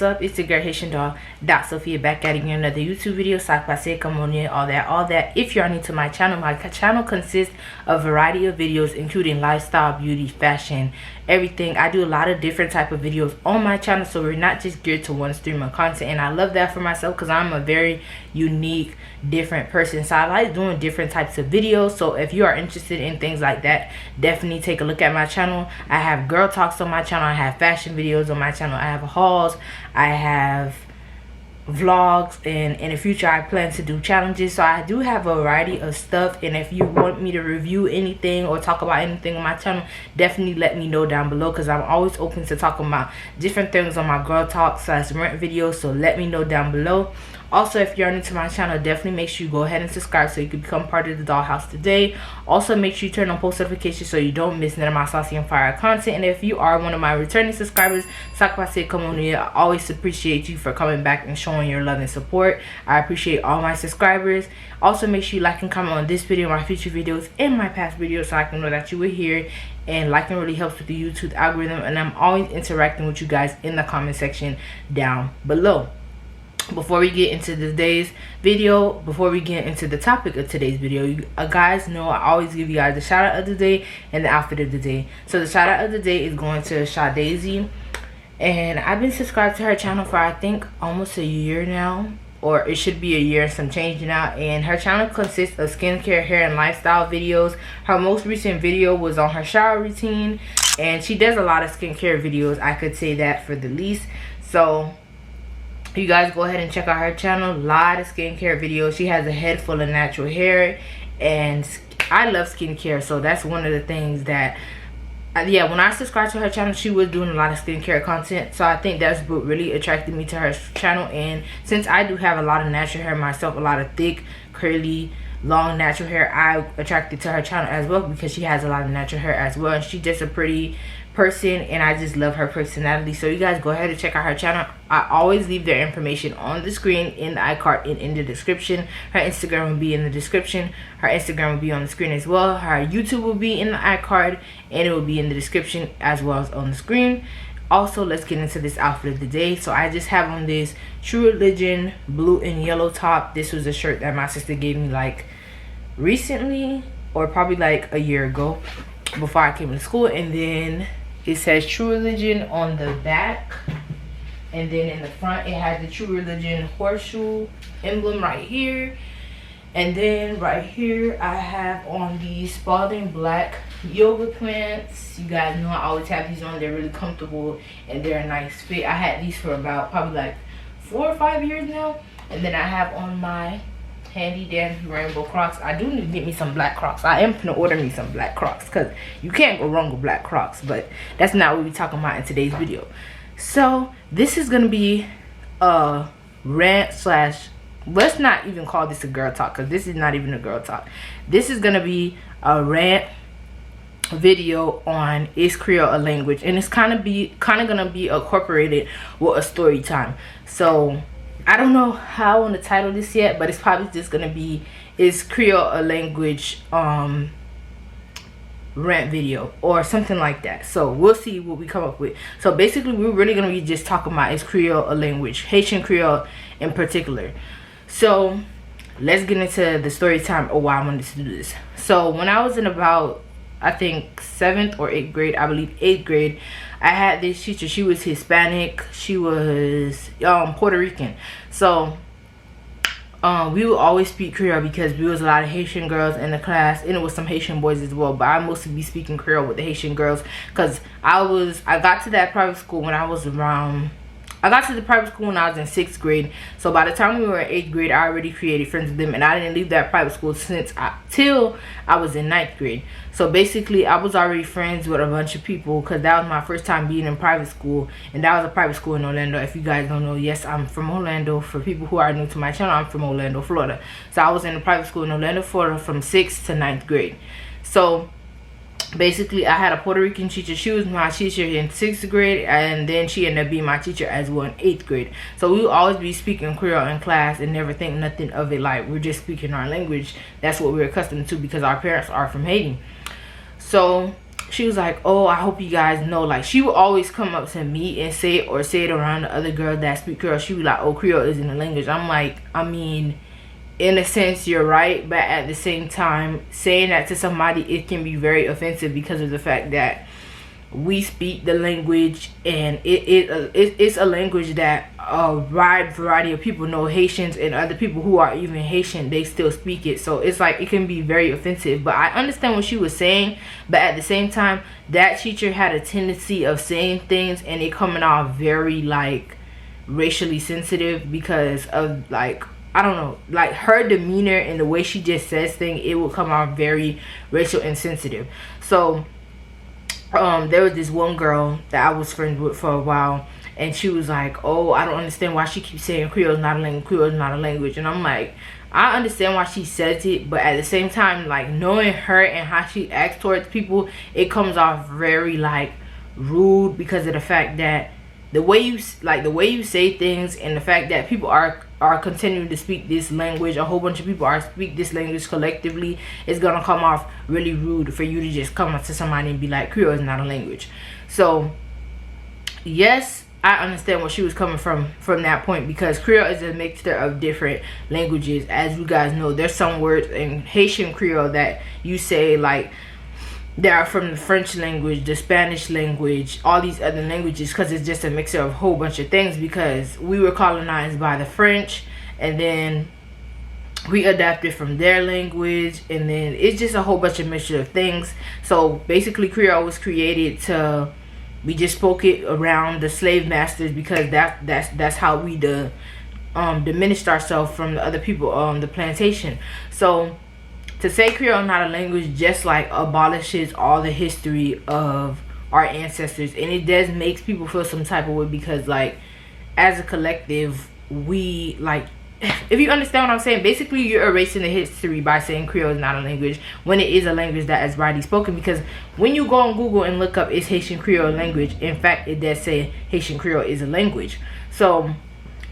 up? It's your girl Haitian doll, _Sophia, back at again another YouTube video. 𝒫𝒶𝓈𝑒, all that. If you're new to my channel consists of a variety of videos including lifestyle, beauty, fashion, everything. I do a lot of different type of videos on my channel, so we're not just geared to one stream of content, and I love that for myself because I'm a very unique, different person. So I like doing different types of videos. So if you are interested in things like that, definitely take a look at my channel. I have girl talks on my channel, I have fashion videos on my channel, I have hauls, I have vlogs, and in the future I plan to do challenges. So I do have a variety of stuff, and if you want me to review anything or talk about anything on my channel, definitely let me know down below, because I'm always open to talking about different things on my girl talk / rent videos. So let me know down below. Also, if you're new to my channel, definitely make sure you go ahead and subscribe so you can become part of the dollhouse today. Also, make sure you turn on post notifications so you don't miss none of my saucy and fire content. And if you are one of my returning subscribers, 𝒫𝒶𝓈𝑒, I always appreciate you for coming back and showing your love and support. I appreciate all my subscribers. Also, make sure you like and comment on this video, my future videos, and my past videos so I can know that you were here. And liking really helps with the YouTube algorithm, and I'm always interacting with you guys in the comment section down below. Before we get into today's video, before we get into the topic of today's video, you guys know I always give you guys the shout out of the day and the outfit of the day. So the shout out of the day is going to ʔ𝑑𝑒, and I've been subscribed to her channel for I think almost a year now, or it should be a year and some change now. And her channel consists of skincare, hair, and lifestyle videos. Her most recent video was on her shower routine, and she does a lot of skincare videos, I could say that for the least. So you guys go ahead and check out her channel. A lot of skincare videos. She has a head full of natural hair, and I love skincare, so that's one of the things that yeah, when I subscribed to her channel, she was doing a lot of skincare content, so I think that's what really attracted me to her channel. And since I do have a lot of natural hair myself, a lot of thick, curly, long natural hair, I attracted to her channel as well because she has a lot of natural hair as well, and she's just a pretty person, and I just love her personality. So you guys go ahead and check out her channel. I always leave their information on the screen, in the iCard, and in the description. Her Instagram will be in the description, her Instagram will be on the screen as well, her YouTube will be in the iCard, and it will be in the description as well as on the screen. Also, let's get into this outfit of the day. So I just have on this True Religion blue and yellow top. This was a shirt that my sister gave me like recently, or probably like a year ago before I came to school. And then it says True Religion on the back, and then in the front it has the True Religion horseshoe emblem right here. And then right here I have on these Spalding black yoga pants. You guys know I always have these on. They're really comfortable and they're a nice fit. I had these for about probably like 4 or 5 years now. And then I have on my handy dandy rainbow Crocs. I do need to get me some black Crocs. I am gonna order me some black Crocs because you can't go wrong with black Crocs, but that's not what we're talking about in today's video. So this is gonna be a rant slash, let's not even call this a girl talk because this is not even a girl talk. This is gonna be a rant video on is Creole a language, and it's kind of gonna be incorporated with a story time. So I don't know how I want to title this yet, but it's probably just gonna be is Creole a language rant video or something like that. So we'll see what we come up with. So basically we're really gonna be just talking about is Creole a language, Haitian Creole in particular. So let's get into the story time of why I wanted to do this. So when I was in about, I think 7th or 8th grade, I believe 8th grade, I had this teacher. She was Hispanic, she was Puerto Rican. So we would always speak Creole because we was a lot of Haitian girls in the class, and it was some Haitian boys as well, but I mostly be speaking Creole with the Haitian girls because I got to that private school when I was around, I got to the private school when I was in 6th grade. So by the time we were in 8th grade, I already created friends with them, and I didn't leave that private school till I was in 9th grade. So basically I was already friends with a bunch of people because that was my first time being in private school, and that was a private school in Orlando. If you guys don't know, yes, I'm from Orlando. For people who are new to my channel, I'm from Orlando, Florida. So I was in a private school in Orlando, Florida from 6th to 9th grade. So basically I had a Puerto Rican teacher. She was my teacher in 6th grade, and then she ended up being my teacher as well in 8th grade. So we would always be speaking Creole in class and never think nothing of it like we're just speaking our language. That's what we're accustomed to because our parents are from Haiti. So she was like, oh, I hope you guys know, like, she would always come up to me and say it around the other girls that speak Creole. She was like, oh, Creole isn't a language. I'm like, I mean, in a sense you're right, but at the same time, saying that to somebody, it can be very offensive because of the fact that we speak the language, and it's a language that a wide variety of people know. Haitians and other people who are even Haitian, they still speak it. So it's like, it can be very offensive. But I understand what she was saying, but at the same time, that teacher had a tendency of saying things and it coming off very like racially sensitive because of, like, I don't know, like her demeanor and the way she just says things, it will come off very racial and sensitive. So there was this one girl that I was friends with for a while, and she was like, oh, I don't understand why she keeps saying Creole is not a language, Creole is not a language. And I'm like, I understand why she says it, but at the same time, like, knowing her and how she acts towards people, it comes off very like rude because of the fact that the way you say things, and the fact that people are continuing to speak this language, a whole bunch of people are speak this language collectively, is gonna come off really rude for you to just come up to somebody and be like, Creole is not a language. So yes, I understand where she was coming from that point, because Creole is a mixture of different languages. As you guys know, there's some words in Haitian Creole that you say like they are from the French language, the Spanish language, all these other languages, because it's just a mixture of a whole bunch of things, because we were colonized by the French, and then we adapted from their language, and then it's just a whole bunch of mixture of things. So basically Creole was created to, we just spoke it around the slave masters, because that's how we diminished ourselves from the other people on the plantation. So to say Creole is not a language just like abolishes all the history of our ancestors, and it does makes people feel some type of way, because like as a collective, we like, if you understand what I'm saying, basically you're erasing the history by saying Creole is not a language when it is a language that is widely spoken. Because when you go on Google and look up, is Haitian Creole a language? In fact, it does say Haitian Creole is a language. So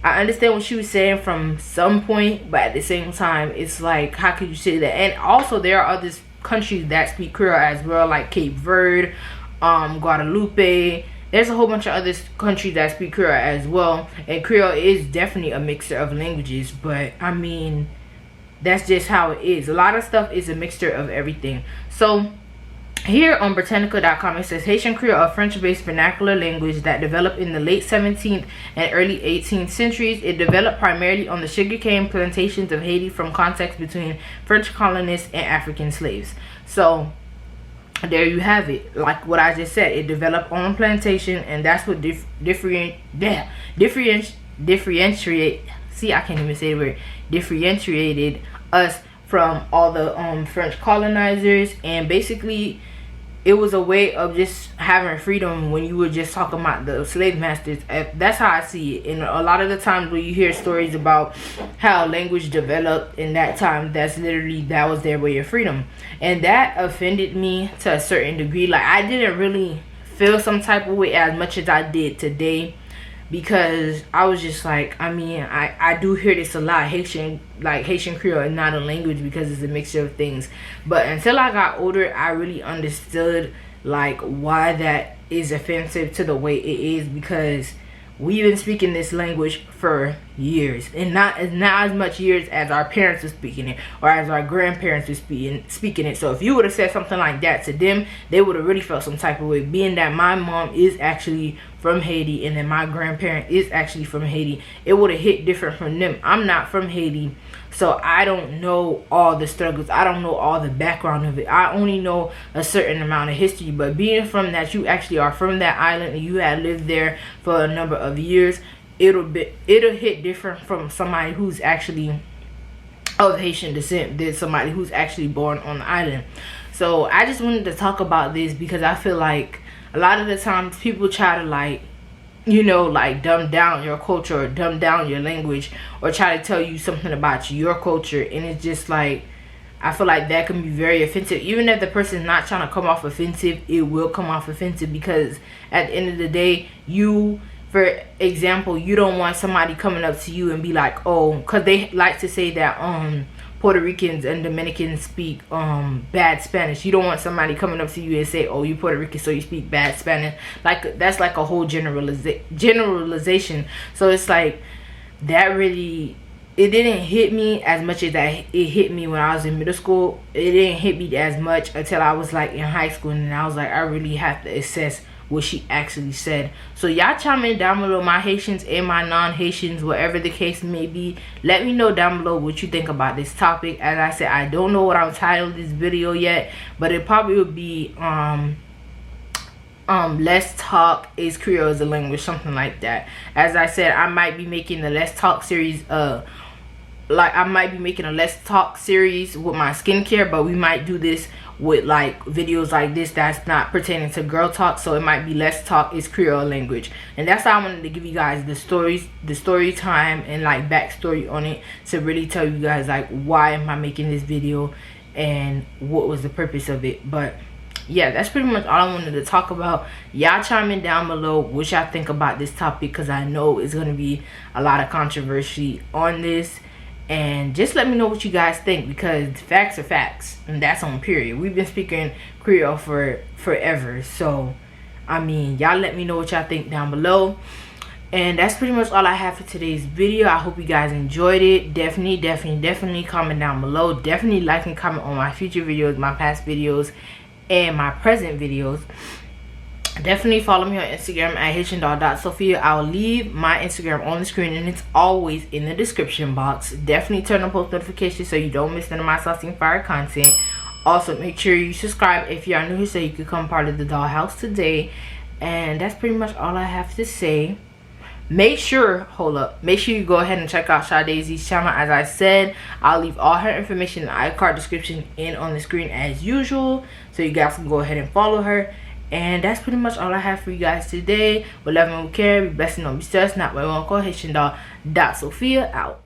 I understand what she was saying from some point, but at the same time, it's like, how could you say that? And also, there are other countries that speak Creole as well, like Cape Verde, Guadeloupe. There's a whole bunch of other countries that speak Creole as well, and Creole is definitely a mixture of languages. But I mean, that's just how it is. A lot of stuff is a mixture of everything. So here on 𝕨𝕚𝕟.com, it says Haitian Creole, a French-based vernacular language that developed in the late 17th and early 18th centuries. It developed primarily on the sugarcane plantations of Haiti from contacts between French colonists and African slaves. So there you have it. Like what I just said, it developed on a plantation, and that's what differentiate. See, I can't even say the word. Differentiated us from all the French colonizers, and basically it was a way of just having freedom when you were just talking about the slave masters. That's how I see it. And a lot of the times when you hear stories about how language developed in that time, that's literally, that was their way of freedom. And that offended me to a certain degree. Like, I didn't really feel some type of way as much as I did today, because I was just like, I mean, I do hear this a lot. Haitian Creole is not a language because it's a mixture of things. But until I got older, I really understood like why that is offensive to the way it is, because we've been speaking this language for years, and not as much years as our parents were speaking it, or as our grandparents were speaking it. So if you would have said something like that to them, they would have really felt some type of way, being that my mom is actually from Haiti, and then my grandparent is actually from Haiti. It would have hit different from them. I'm not from Haiti, so I don't know all the struggles. I don't know all the background of it. I only know a certain amount of history. But being from that, you actually are from that island, and you had lived there for a number of years, it'll hit different from somebody who's actually of Haitian descent than somebody who's actually born on the island. So I just wanted to talk about this, because I feel like a lot of the times people try to, like, you know, like dumb down your culture, or dumb down your language, or try to tell you something about your culture, and it's just like, I feel like that can be very offensive. Even if the person's not trying to come off offensive, it will come off offensive, because at the end of the day, you, for example, you don't want somebody coming up to you and be like, oh, because they like to say that Puerto Ricans and Dominicans speak bad Spanish. You don't want somebody coming up to you and say, oh, you Puerto Rican, so you speak bad Spanish. Like, that's like a whole generalization. So it's like, that really, it didn't hit me as much as that it hit me when I was in middle school. It didn't hit me as much until I was like in high school, and I was like, I really have to assess what she actually said. So y'all chime in down below, my Haitians and my non-Haitians, whatever the case may be. Let me know down below what you think about this topic. As I said, I don't know what I'm titling this video yet, but it probably would be let's talk is Creole as a language, something like that. As I said, I might be making the let's talk series like I might be making a let's talk series with my skincare, but we might do this with like videos like this that's not pertaining to girl talk. So it might be let's talk is Creole language, and that's how I wanted to give you guys the story time and like backstory on it, to really tell you guys like why am I making this video and what was the purpose of it. But yeah, that's pretty much all I wanted to talk about. Y'all chime in down below what y'all think about this topic, because I know it's going to be a lot of controversy on this. And just let me know what you guys think, because facts are facts, and that's on period. We've been speaking Creole for forever. So I mean, y'all let me know what y'all think down below. And that's pretty much all I have for today's video. I hope you guys enjoyed it. Definitely comment down below. Definitely like and comment on my future videos, my past videos, and my present videos. Definitely follow me on Instagram at Haitian_Sophia. I'll leave my Instagram on the screen, and it's always in the description box. Definitely turn on post notifications so you don't miss none of my saucy and fire content. Also, make sure you subscribe if you are new here so you can become part of the dollhouse today. And that's pretty much all I have to say. Make sure you go ahead and check out 𝑘𝕬𝕱 channel. As I said, I'll leave all her information in the iCard description and on the screen as usual, so you guys can go ahead and follow her. And that's pretty much all I have for you guys today. With love and care, be blessed and don't be stressed. Not my uncle, 𝕊𝕚𝕟𝕕 𝕂𝖆𝑘𝑚 out.